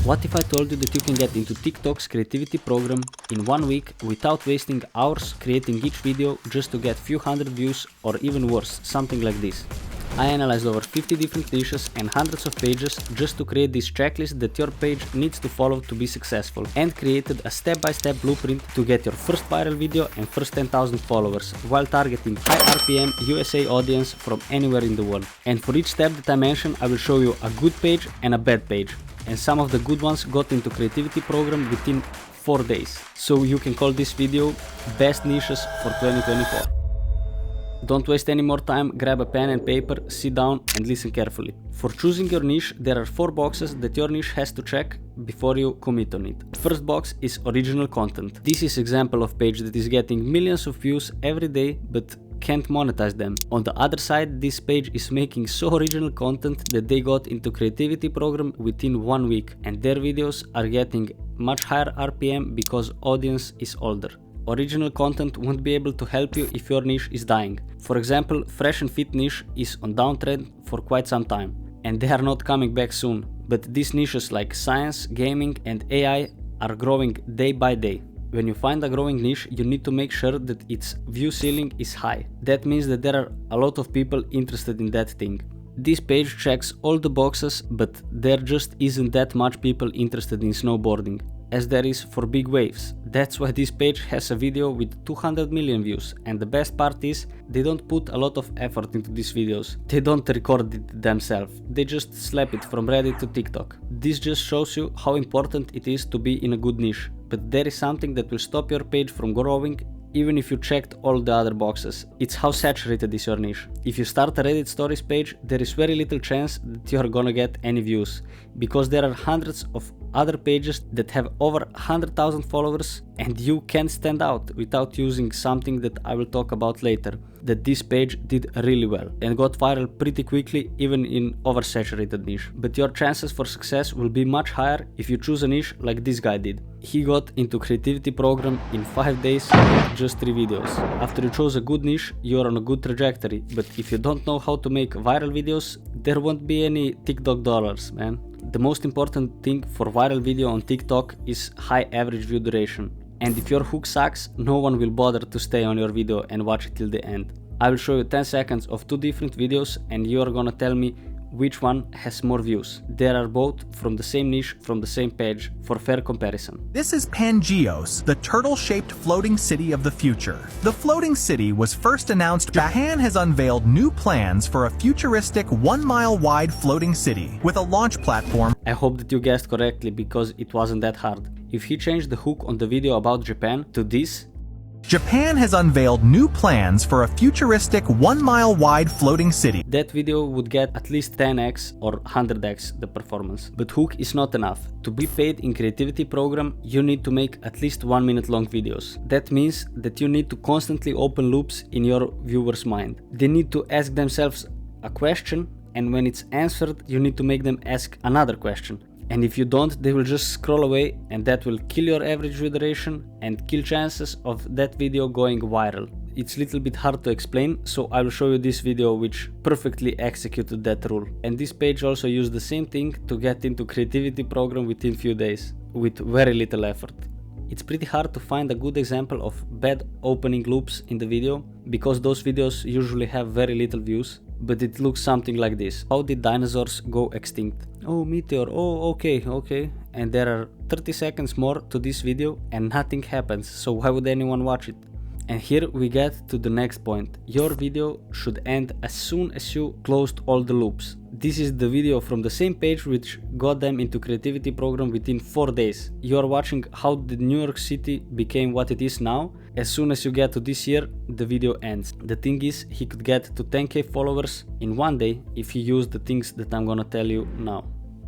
What if I told you that you can get into TikTok's creativity program in 1 week without wasting hours creating each video just to get few hundred views, or even worse, something like this? I analyzed over 50 different niches and hundreds of pages just to create this checklist that your page needs to follow to be successful, and created a step-by-step blueprint to get your first viral video and first 10,000 followers while targeting high RPM USA audience from anywhere in the world. And for each step that I mention, I will show you a good page and a bad page. And some of the good ones got into creativity program within 4 days. So you can call this video Best Niches for 2024. Don't waste any more time, grab a pen and paper, sit down and listen carefully. For choosing your niche, there are 4 boxes that your niche has to check before you commit on it. First box is original content. This is example of page that is getting millions of views every day but can't monetize them. On the other side, this page is making so original content that they got into creativity program within 1 week, and their videos are getting much higher RPM because audience is older. Original content won't be able to help you if your niche is dying. For example, fresh and fit niche is on downtrend for quite some time, and they are not coming back soon. But these niches like science, gaming and AI are growing day by day. When you find a growing niche, you need to make sure that its view ceiling is high. That means that there are a lot of people interested in that thing. This page checks all the boxes, but there just isn't that much people interested in snowboarding, as there is for big waves. That's why this page has a video with 200 million views, and the best part is they don't put a lot of effort into these videos. They don't record it themselves, they just slap it from Reddit to TikTok. This just shows you how important it is to be in a good niche, but there is something that will stop your page from growing even if you checked all the other boxes. It's how saturated is your niche. If you start a Reddit stories page, there is very little chance that you are gonna get any views, because there are hundreds of other pages that have over 100,000 followers, and you can't stand out without using something that I will talk about later. That this page did really well and got viral pretty quickly even in oversaturated niche. But your chances for success will be much higher if you choose a niche like this guy did. He got into creativity program in 5 days with just 3 videos. After you chose a good niche, you are on a good trajectory, but if you don't know how to make viral videos, there won't be any TikTok dollars, man. The most important thing for viral video on TikTok is high average view duration. And if your hook sucks, no one will bother to stay on your video and watch it till the end. I will show you 10 seconds of 2 different videos and you are gonna tell me which one has more views. They are both from the same niche, from the same page, for fair comparison. This is Pangeos, the turtle-shaped floating city of the future. The floating city was first announced. Japan has unveiled new plans for a futuristic 1-mile-wide floating city with a launch platform. I hope that you guessed correctly, because it wasn't that hard. If he changed the hook on the video about Japan to this, Japan has unveiled new plans for a futuristic 1-mile-wide floating city. That video would get at least 10x or 100x the performance. But hook is not enough. To be paid in creativity program, you need to make at least 1 minute long videos. That means that you need to constantly open loops in your viewers' mind. They need to ask themselves a question, and when it's answered, you need to make them ask another question. And if you don't, they will just scroll away, and that will kill your average view duration and kill chances of that video going viral. It's a little bit hard to explain, so I will show you this video which perfectly executed that rule. And this page also used the same thing to get into creativity program within few days, with very little effort. It's pretty hard to find a good example of bad opening loops in the video, because those videos usually have very little views. But it looks something like this. How did dinosaurs go extinct? Oh, meteor, oh, okay. And there are 30 seconds more to this video and nothing happens, so why would anyone watch it? And here we get to the next point. Your video should end as soon as you closed all the loops. This is the video from the same page which got them into creativity program within 4 days. You are watching how the New York City became what it is now. As soon as you get to this year, the video ends. The thing is, he could get to 10k followers in 1 day if he used the things that I'm gonna tell you now.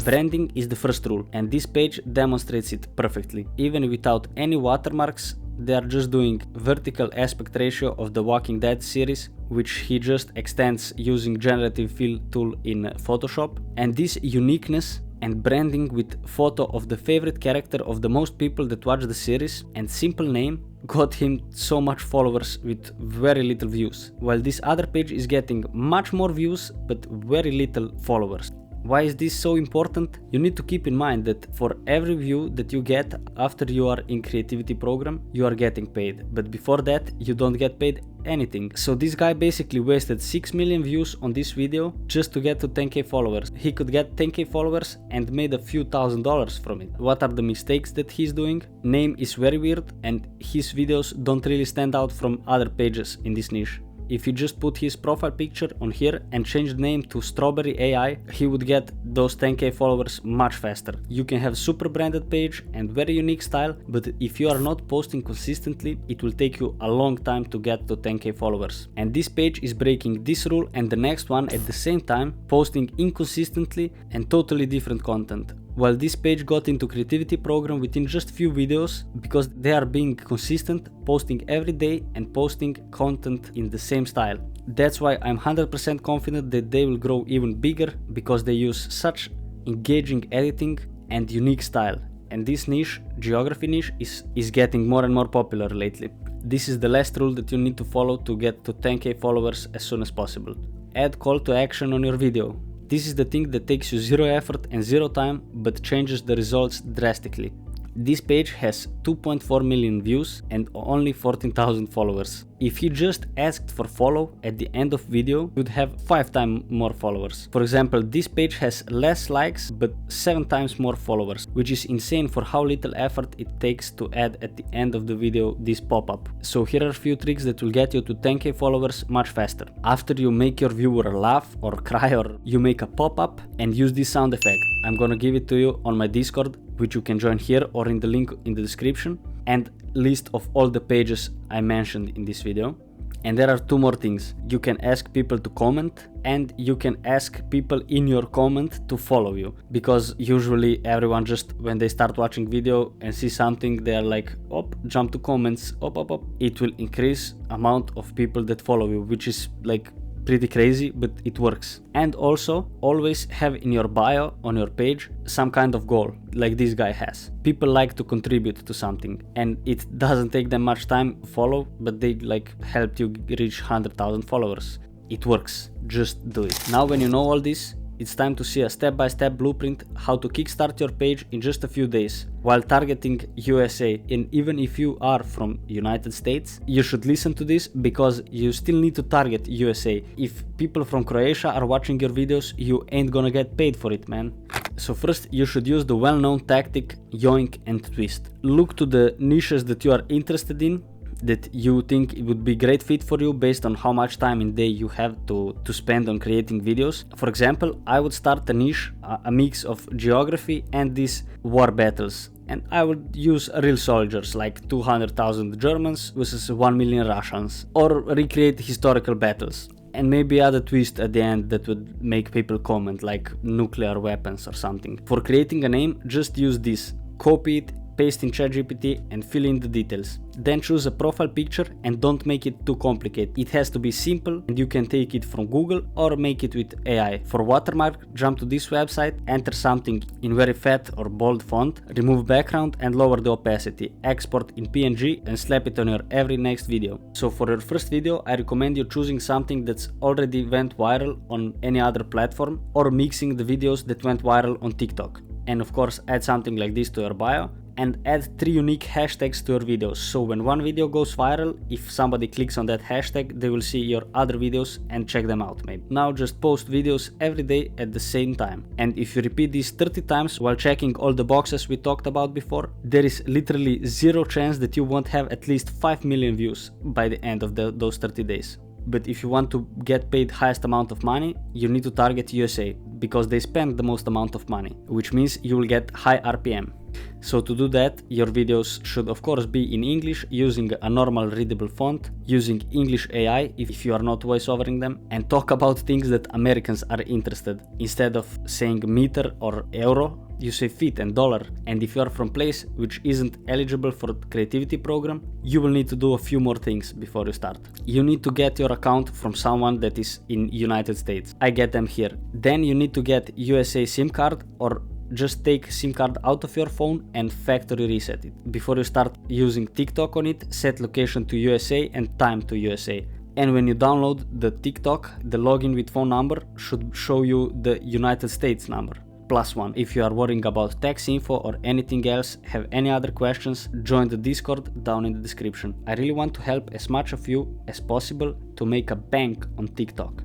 Branding is the first rule, and this page demonstrates it perfectly. Even without any watermarks, they are just doing vertical aspect ratio of the Walking Dead series, which he just extends using generative fill tool in Photoshop. And this uniqueness and branding with photo of the favorite character of the most people that watch the series and simple name got him so much followers with very little views, while this other page is getting much more views but very little followers. Why is this so important? You need to keep in mind that for every view that you get after you are in Creativity program, you are getting paid. But before that, you don't get paid anything. So this guy basically wasted 6 million views on this video just to get to 10k followers. He could get 10k followers and made a few $1,000s from it. What are the mistakes that he's doing? Name is very weird and his videos don't really stand out from other pages in this niche. If you just put his profile picture on here and change the name to Strawberry AI, he would get those 10k followers much faster. You can have super branded page and very unique style, but if you are not posting consistently, it will take you a long time to get to 10k followers. And this page is breaking this rule and the next one at the same time, posting inconsistently and totally different content. While this page got into Creativity program within just few videos because they are being consistent, posting every day and posting content in the same style. That's why I'm 100% confident that they will grow even bigger because they use such engaging editing and unique style. And this niche, geography niche, is getting more and more popular lately. This is the last rule that you need to follow to get to 10k followers as soon as possible. Add call to action on your video. This is the thing that takes you zero effort and zero time but changes the results drastically. This page has 2.4 million views and only 14,000 followers. If he just asked for follow at the end of video, he would have 5 times more followers. For example, this page has less likes but 7 times more followers, which is insane for how little effort it takes to add at the end of the video this pop-up. So here are a few tricks that will get you to 10k followers much faster. After you make your viewer laugh or cry or you make a pop-up and use this sound effect. I'm gonna give it to you on my Discord, which you can join here or in the link in the description, and list of all the pages I mentioned in this video. And there are 2 more things. You can ask people to comment and you can ask people in your comment to follow you, because usually everyone just when they start watching video and see something, they are like, op, jump to comments, op. It will increase amount of people that follow you, which is like pretty crazy, but it works. And also always have in your bio on your page some kind of goal like this guy has. People like to contribute to something and it doesn't take them much time to follow, but they like helped you reach 100,000 followers. It works, just do it. Now when you know all this, it's time to see a step-by-step blueprint how to kickstart your page in just a few days while targeting USA. And even if you are from United States, you should listen to this because you still need to target USA. If people from Croatia are watching your videos, you ain't gonna get paid for it, man. So first you should use the well-known tactic yoink and twist. Look to the niches that you are interested in, that you think it would be great fit for you based on how much time in day you have to spend on creating videos. For example, I would start a niche, a mix of geography and these war battles. And I would use real soldiers like 200,000 Germans versus 1 million Russians, or recreate historical battles. And maybe add a twist at the end that would make people comment, like nuclear weapons or something. For creating a name, just use this, copy it, paste in ChatGPT and fill in the details. Then choose a profile picture and don't make it too complicated. It has to be simple and you can take it from Google or make it with AI. For watermark, jump to this website, enter something in very fat or bold font, remove background and lower the opacity, export in PNG and slap it on your every next video. So for your first video, I recommend you choosing something that's already went viral on any other platform or mixing the videos that went viral on TikTok. And of course, add something like this to your bio. And add 3 unique hashtags to your videos, so when one video goes viral, if somebody clicks on that hashtag, they will see your other videos and check them out maybe. Now just post videos every day at the same time. And if you repeat this 30 times while checking all the boxes we talked about before, there is literally zero chance that you won't have at least 5 million views by the end of those 30 days. But if you want to get paid highest amount of money, you need to target USA, because they spend the most amount of money, which means you will get high RPM. So to do that, your videos should of course be in English, using a normal readable font, using English AI if you are not voiceovering them, and talk about things that Americans are interested. Instead of saying meter or euro, you say feet and dollar. And if you are from place which isn't eligible for the creativity program, you will need to do a few more things before you start. You need to get your account from someone that is in United States. I get them here. Then you need to get USA SIM card, or just take SIM card out of your phone and factory reset it. Before you start using TikTok on it, set location to USA and time to USA. And when you download the TikTok, the login with phone number should show you the United States number, +1. If you are worrying about tax info or anything else, have any other questions, join the Discord down in the description. I really want to help as much of you as possible to make a bank on TikTok.